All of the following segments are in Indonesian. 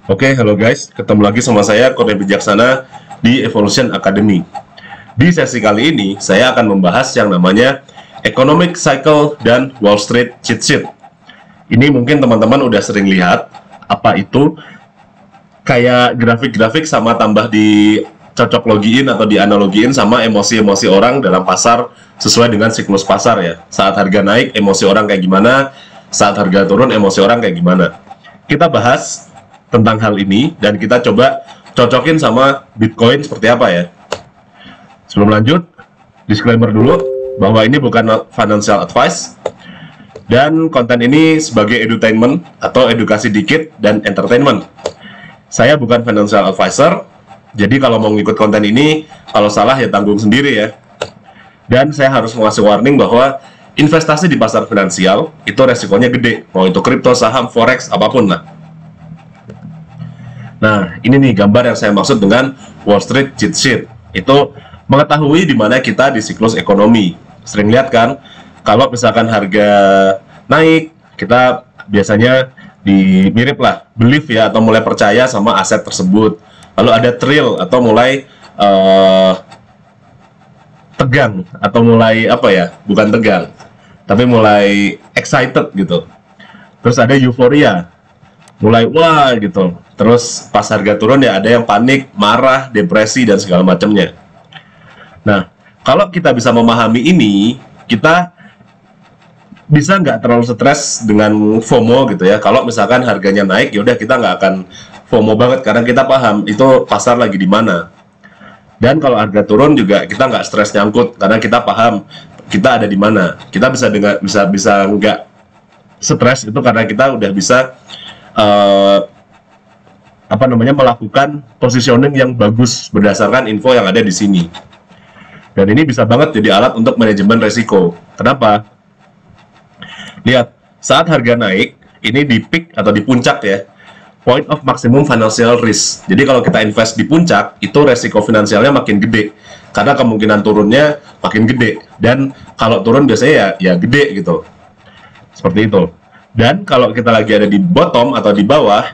Oke, halo guys, ketemu lagi sama saya Kurnia Bijaksana di Evolution Academy. Di sesi kali ini, saya akan membahas yang namanya Economic Cycle dan Wall Street Cheat Sheet. Ini mungkin teman-teman udah sering lihat, apa itu kayak grafik-grafik sama tambah di cocok logiin atau dianalogiin sama emosi-emosi orang dalam pasar sesuai dengan siklus pasar ya. Saat harga naik, emosi orang kayak gimana, saat harga turun, emosi orang kayak gimana. Kita bahas tentang hal ini dan kita coba cocokin sama Bitcoin seperti apa ya. Sebelum lanjut, disclaimer dulu bahwa ini bukan financial advice dan konten ini sebagai edutainment atau edukasi dikit dan entertainment. Saya bukan financial advisor, jadi kalau mau ngikut konten ini, kalau salah ya tanggung sendiri ya. Dan saya harus mengasih warning bahwa investasi di pasar finansial itu resikonya gede, mau itu kripto, saham, forex, apapun lah. Nah, ini nih gambar yang saya maksud dengan Wall Street Cheat Sheet. Itu mengetahui di mana kita di siklus ekonomi. Sering lihat kan, kalau misalkan harga naik, kita biasanya mirip lah, believe ya, atau mulai percaya sama aset tersebut. Lalu ada thrill, atau mulai tegang, atau mulai apa ya, bukan tegang, tapi mulai excited gitu. Terus ada euforia, mulai wah gitu. Terus pas harga turun ya ada yang panik, marah, depresi, dan segala macamnya. Nah, kalau kita bisa memahami ini, kita bisa nggak terlalu stres dengan FOMO gitu ya. Kalau misalkan harganya naik, yaudah kita nggak akan FOMO banget karena kita paham itu pasar lagi di mana. Dan kalau harga turun juga kita nggak stres nyangkut karena kita paham kita ada di mana. Kita bisa nggak stres itu karena kita udah bisa melakukan positioning yang bagus berdasarkan info yang ada di sini. Dan ini bisa banget jadi alat untuk manajemen resiko. Kenapa? Lihat, saat harga naik, ini di peak atau di puncak ya, point of maximum financial risk. Jadi kalau kita invest di puncak, itu resiko finansialnya makin gede. Karena kemungkinan turunnya makin gede. Dan kalau turun biasanya ya gede gitu. Seperti itu. Dan kalau kita lagi ada di bottom atau di bawah,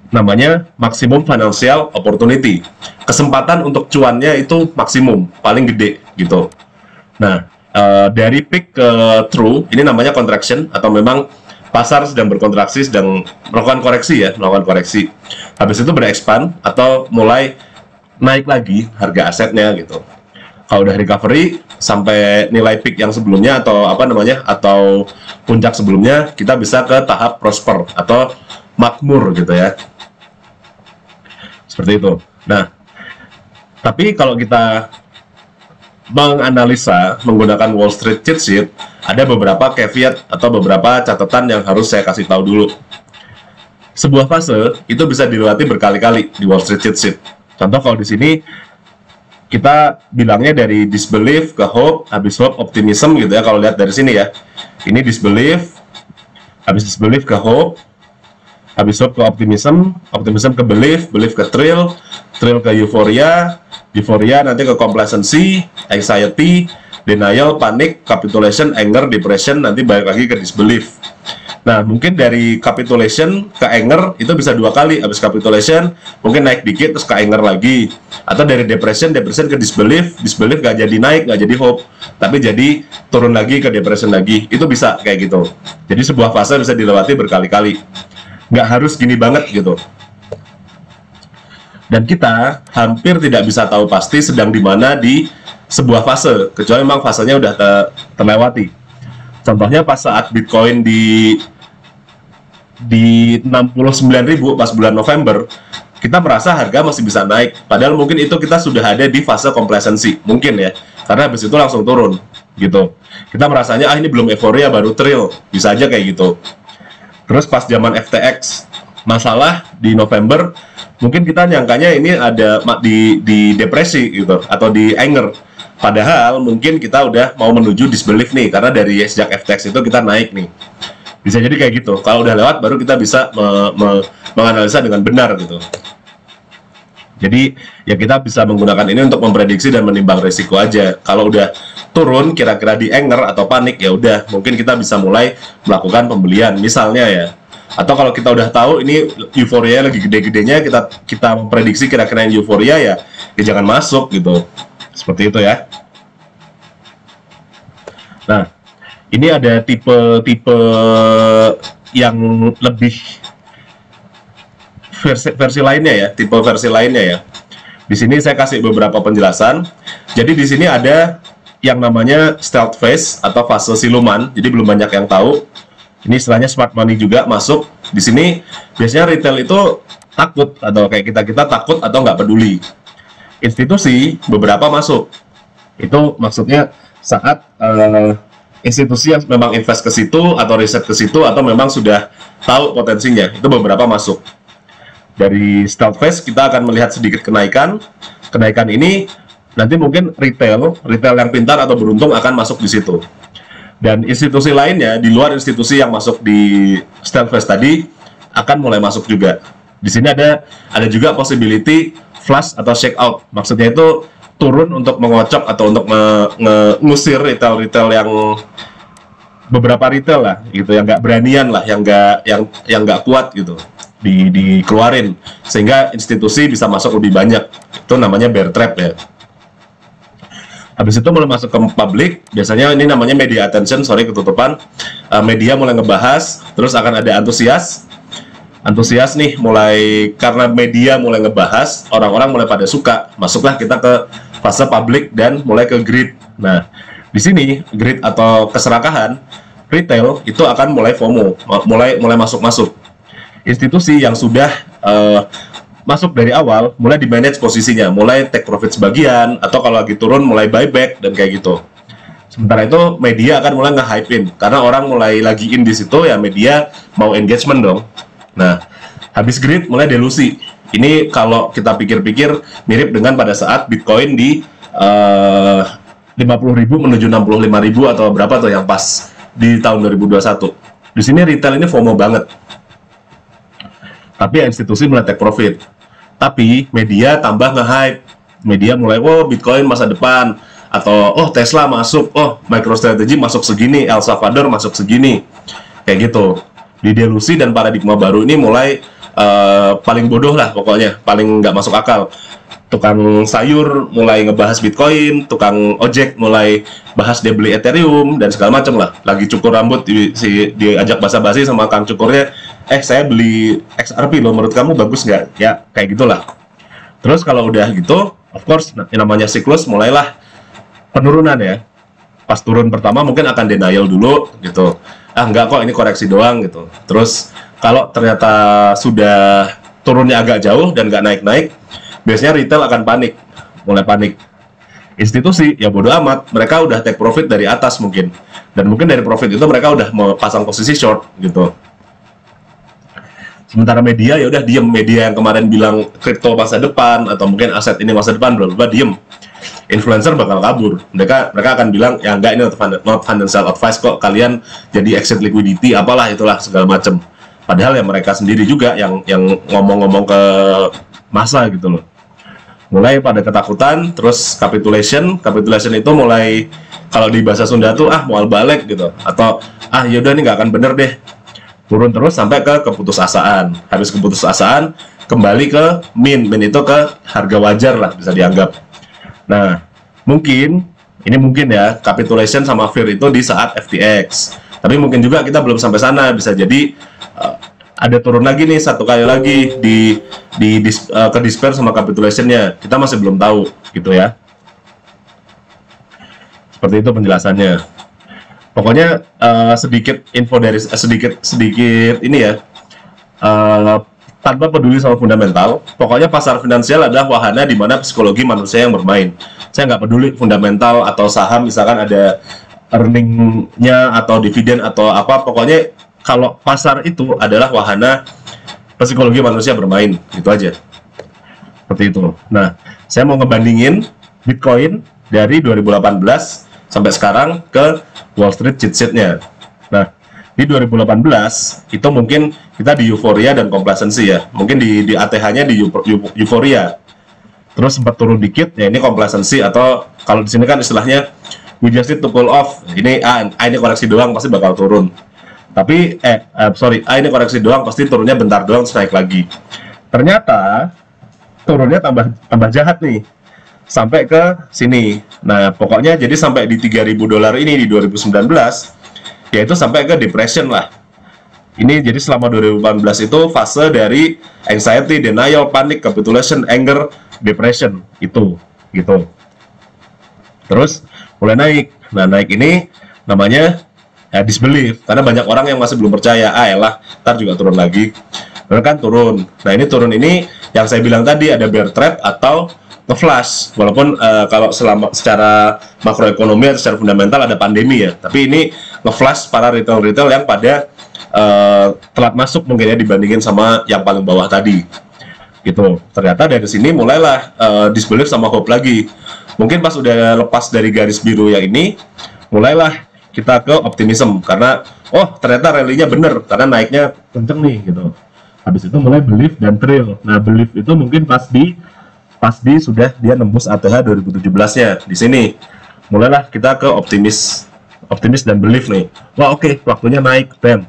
namanya maximum financial opportunity. Kesempatan untuk cuannya itu maksimum, paling gede gitu. Nah, dari peak ke true, ini namanya contraction atau memang pasar sedang berkontraksi, sedang melakukan koreksi ya, melakukan koreksi. Habis itu berekspand atau mulai naik lagi harga asetnya gitu. Kalau udah recovery sampai nilai peak yang sebelumnya atau atau puncak sebelumnya, kita bisa ke tahap prosper atau makmur gitu ya. Seperti itu. Nah, tapi kalau kita menganalisa menggunakan Wall Street Cheat Sheet, ada beberapa caveat atau beberapa catatan yang harus saya kasih tahu dulu. Sebuah fase itu bisa dilewati berkali-kali di Wall Street Cheat Sheet. Contoh kalau di sini kita bilangnya dari disbelief ke hope, habis hope optimism gitu ya. Kalau lihat dari sini ya, ini disbelief, habis disbelief ke hope, habis hope ke optimism, optimism ke belief, belief ke thrill, thrill ke euphoria, euphoria nanti ke complacency, anxiety, denial, panic, capitulation, anger, depression, nanti balik lagi ke disbelief. Nah, mungkin dari capitulation ke anger itu bisa 2 kali. Habis capitulation mungkin naik dikit terus ke anger lagi. Atau dari depression ke disbelief, disbelief gak jadi naik, gak jadi hope, tapi jadi turun lagi ke depression lagi. Itu bisa kayak gitu. Jadi sebuah fase bisa dilewati berkali-kali. Nggak harus gini banget gitu. Dan kita hampir tidak bisa tahu pasti sedang di mana di sebuah fase, kecuali memang fasenya udah terlewati. Contohnya pas saat Bitcoin di 69.000 pas bulan November, kita merasa harga masih bisa naik, padahal mungkin itu kita sudah ada di fase complacency, mungkin ya, karena habis itu langsung turun gitu. Kita merasanya ini belum euforia, baru thrill, bisa aja kayak gitu. Terus pas zaman FTX masalah di November, mungkin kita nyangkanya ini ada di depresi gitu atau di anger. Padahal mungkin kita udah mau menuju disbelief nih, karena dari sejak FTX itu kita naik nih. Bisa jadi kayak gitu. Kalau udah lewat baru kita bisa menganalisa dengan benar gitu. Jadi ya kita bisa menggunakan ini untuk memprediksi dan menimbang risiko aja. Kalau udah turun kira-kira di anger atau panik, ya udah mungkin kita bisa mulai melakukan pembelian. Misalnya ya, Atau kalau kita udah tahu ini euforia lagi gede-gedenya, kita memprediksi kira-kira yang euforia ya jangan masuk gitu. Seperti itu ya. Nah, ini ada tipe-tipe yang lebih versi lainnya ya, tipe versi lainnya ya. Di sini saya kasih beberapa penjelasan. Jadi di sini ada yang namanya stealth phase atau fase siluman. Jadi belum banyak yang tahu. Ini istilahnya smart money juga masuk. Di sini biasanya retail itu takut, atau kayak kita takut atau nggak peduli. Institusi beberapa masuk. Itu maksudnya saat institusi yang memang invest ke situ atau riset ke situ atau memang sudah tahu potensinya, itu beberapa masuk. Dari stealth phase kita akan melihat sedikit kenaikan. Kenaikan ini nanti mungkin retail yang pintar atau beruntung akan masuk di situ. Dan institusi lainnya di luar institusi yang masuk di stealth phase tadi akan mulai masuk juga. Di sini ada juga possibility flush atau shake out. Maksudnya itu turun untuk mengocok atau untuk mengusir retail yang beberapa retail lah gitu, yang nggak beranian lah, yang nggak kuat gitu, dikeluarin sehingga institusi bisa masuk lebih banyak. Itu namanya bear trap ya. Habis itu mulai masuk ke publik, biasanya ini namanya media attention, ketutupan. Media mulai ngebahas, terus akan ada antusias nih, mulai karena media mulai ngebahas, orang-orang mulai pada suka, masuklah kita ke fase publik dan mulai ke greed. Nah, di sini greed atau keserakahan retail itu akan mulai FOMO, mulai masuk. Institusi yang sudah masuk dari awal mulai di manage posisinya, mulai take profit sebagian, atau kalau lagi turun mulai buyback dan kayak gitu. Sementara itu media akan mulai nge-hype-in karena orang mulai lagi in di situ ya, media mau engagement dong. Nah, habis greed mulai delusi. Ini kalau kita pikir-pikir mirip dengan pada saat Bitcoin di 50.000 menuju 65.000 atau berapa tuh yang pas di tahun 2021. Di sini retail ini FOMO banget. Tapi institusi mulai take profit. Tapi media tambah nge-hype. Media mulai, Bitcoin masa depan, atau Tesla masuk, MicroStrategy masuk segini, El Salvador masuk segini. Kayak gitu. Di delusi dan paradigma baru ini mulai paling bodoh lah pokoknya, paling nggak masuk akal. Tukang sayur mulai ngebahas Bitcoin, tukang ojek mulai bahas dia beli Ethereum dan segala macam lah. Lagi cukur rambut diajak basa-basi sama kang cukurnya, saya beli XRP loh, menurut kamu bagus nggak? Ya kayak gitulah. Terus kalau udah gitu, of course yang namanya siklus mulailah penurunan ya. Pas turun pertama mungkin akan denial dulu gitu. Enggak kok, ini koreksi doang gitu. Terus kalau ternyata sudah turunnya agak jauh dan nggak naik-naik, biasanya retail akan mulai panik. Institusi ya bodo amat, mereka udah take profit dari atas mungkin, dan mungkin dari profit itu mereka udah mau pasang posisi short gitu. Sementara media ya udah diem. Media yang kemarin bilang kripto masa depan atau mungkin aset ini masa depan, bla diem. Influencer bakal kabur. Mereka akan bilang ya enggak, ini not financial advice kok, kalian jadi exit liquidity apalah itulah segala macem. Padahal ya mereka sendiri juga yang ngomong-ngomong ke masa gitu loh. Mulai pada ketakutan, terus capitulation itu mulai, kalau di bahasa Sunda tuh mual balik gitu, atau yaudah ini nggak akan bener deh, turun terus sampai ke keputusasaan. Habis keputusasaan kembali ke min itu ke harga wajar lah bisa dianggap. Nah, mungkin ya capitulation sama fear itu di saat FTX. Tapi mungkin juga kita belum sampai sana, bisa jadi ada turun lagi nih satu kali lagi ke despair sama capitulationnya. Kita masih belum tahu gitu ya. Seperti itu penjelasannya. Pokoknya sedikit info dari sedikit ini ya. Tanpa peduli sama fundamental, pokoknya pasar finansial adalah wahana di mana psikologi manusia yang bermain. Saya nggak peduli fundamental atau saham, misalkan ada earning-nya atau dividen atau apa, pokoknya kalau pasar itu adalah wahana psikologi manusia bermain, gitu aja. Seperti itu. Nah, saya mau ngebandingin Bitcoin dari 2018 sampai sekarang ke Wall Street cheat sheet-nya. Nah, di 2018 itu mungkin kita di euforia dan complacency ya. Mungkin di ATH-nya di euforia. Terus sempat turun dikit, ya ini complacency, atau kalau di sini kan istilahnya we just need to pull off. Ini ini koreksi doang, pasti bakal turun. Tapi sorry, ini koreksi doang, pasti turunnya bentar doang terus naik lagi. Ternyata turunnya tambah jahat nih, sampai ke sini. Nah, pokoknya jadi sampai di 3.000 dolar ini di 2019, yaitu sampai ke depression lah. Ini jadi selama 2018 itu fase dari anxiety, denial, panic, capitulation, anger, depression itu gitu. Terus mulai naik. Nah, naik ini namanya disbelief, karena banyak orang yang masih belum percaya, elah ntar juga turun lagi. Bener kan, turun. Nah, ini turun ini yang saya bilang tadi, ada bear trap atau nge-flash. Walaupun kalau selama secara makroekonomi atau secara fundamental ada pandemi ya, tapi ini nge-flash para retail-retail yang pada telat masuk mungkin ya dibandingin sama yang paling bawah tadi gitu. Ternyata dari sini mulailah disbelief sama hope lagi. Mungkin pas udah lepas dari garis biru yang ini, mulailah kita ke optimism, karena oh ternyata rally-nya bener, karena naiknya kenceng nih gitu. Habis itu mulai belief dan trail. Nah, belief itu mungkin pas di sudah dia nembus ATH 2017-nya. Di sini mulailah kita ke optimis dan belief nih. Wah, oke, waktunya naik, bam.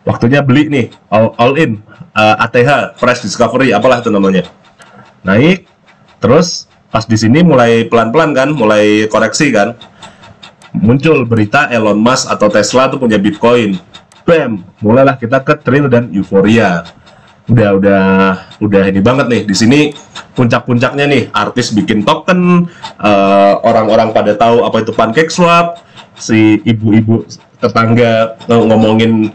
Waktunya beli nih, all in, ATH, price discovery, apalah itu namanya. Naik, terus pas di sini mulai pelan-pelan kan, mulai koreksi kan. Muncul berita Elon Musk atau Tesla tuh punya Bitcoin. Bam, mulailah kita ke thrill dan euforia. Udah ini banget nih. Di sini puncak-puncaknya nih, artis bikin token, orang-orang pada tahu apa itu PancakeSwap, si ibu-ibu tetangga ngomongin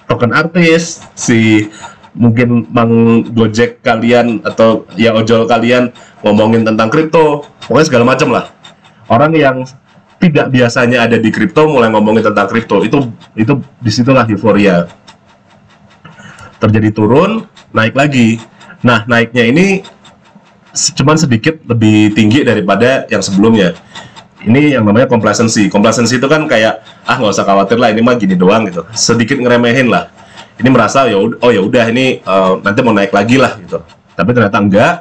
token artis, si mungkin Mang Gojek kalian atau ya ojol kalian ngomongin tentang kripto, pokoknya segala macam lah. Orang yang tidak biasanya ada di kripto mulai ngomongin tentang kripto, itu disitulah euforia. Terjadi turun, naik lagi. Nah, naiknya ini cuman sedikit lebih tinggi daripada yang sebelumnya. Ini yang namanya complacency. Complacency itu kan kayak nggak usah khawatir lah, ini mah gini doang gitu. Sedikit ngeremehin lah. Ini merasa ya udah ini nanti mau naik lagi lah gitu. Tapi ternyata enggak.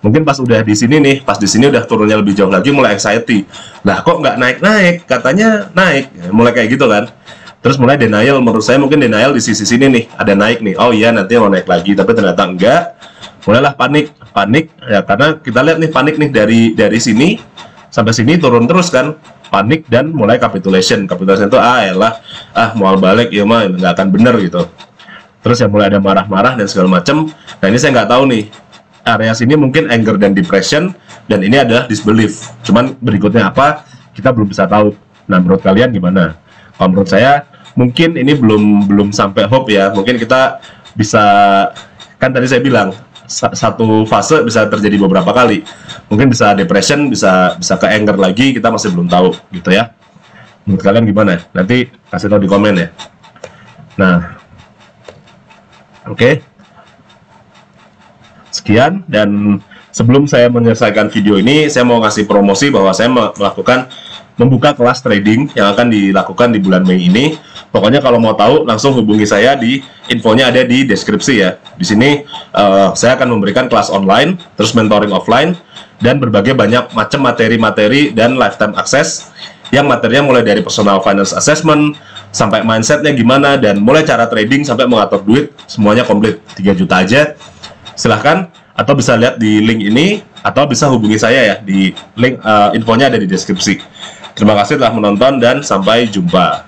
Mungkin pas udah di sini nih, pas di sini udah turunnya lebih jauh lagi, mulai anxiety. Lah kok nggak naik-naik? Katanya naik. Ya, mulai kayak gitu kan. Terus mulai denial. Menurut saya mungkin denial di sisi sini nih, ada naik nih. Oh iya, nanti mau naik lagi. Tapi ternyata enggak. Mulailah panik ya, karena kita lihat nih panik nih dari sini sampai sini turun terus kan, panik dan mulai capitulation itu mual balik ya mah nggak akan bener gitu. Terus ya mulai ada marah-marah dan segala macem. Nah, ini saya nggak tahu nih, area sini mungkin anger dan depression, dan ini adalah disbelief. Cuman berikutnya apa kita belum bisa tahu. Nah, menurut kalian gimana? Kalau menurut saya mungkin ini belum sampai hope ya. Mungkin kita bisa, kan tadi saya bilang satu fase bisa terjadi beberapa kali. Mungkin bisa depression, bisa ke anger lagi, kita masih belum tahu gitu ya. Menurut kalian gimana? Nanti kasih tahu di komen ya. Nah, oke. Sekian, dan sebelum saya menyelesaikan video ini, saya mau ngasih promosi bahwa saya membuka kelas trading yang akan dilakukan di bulan Mei ini. Pokoknya kalau mau tahu langsung hubungi saya, di infonya ada di deskripsi ya. Di sini saya akan memberikan kelas online, terus mentoring offline, dan berbagai banyak macam materi-materi dan lifetime access, yang materinya mulai dari personal finance assessment sampai mindsetnya gimana, dan mulai cara trading sampai mengatur duit, semuanya komplit. 3 juta aja. Silahkan, atau bisa lihat di link ini, atau bisa hubungi saya ya di link, infonya ada di deskripsi. Terima kasih telah menonton dan sampai jumpa.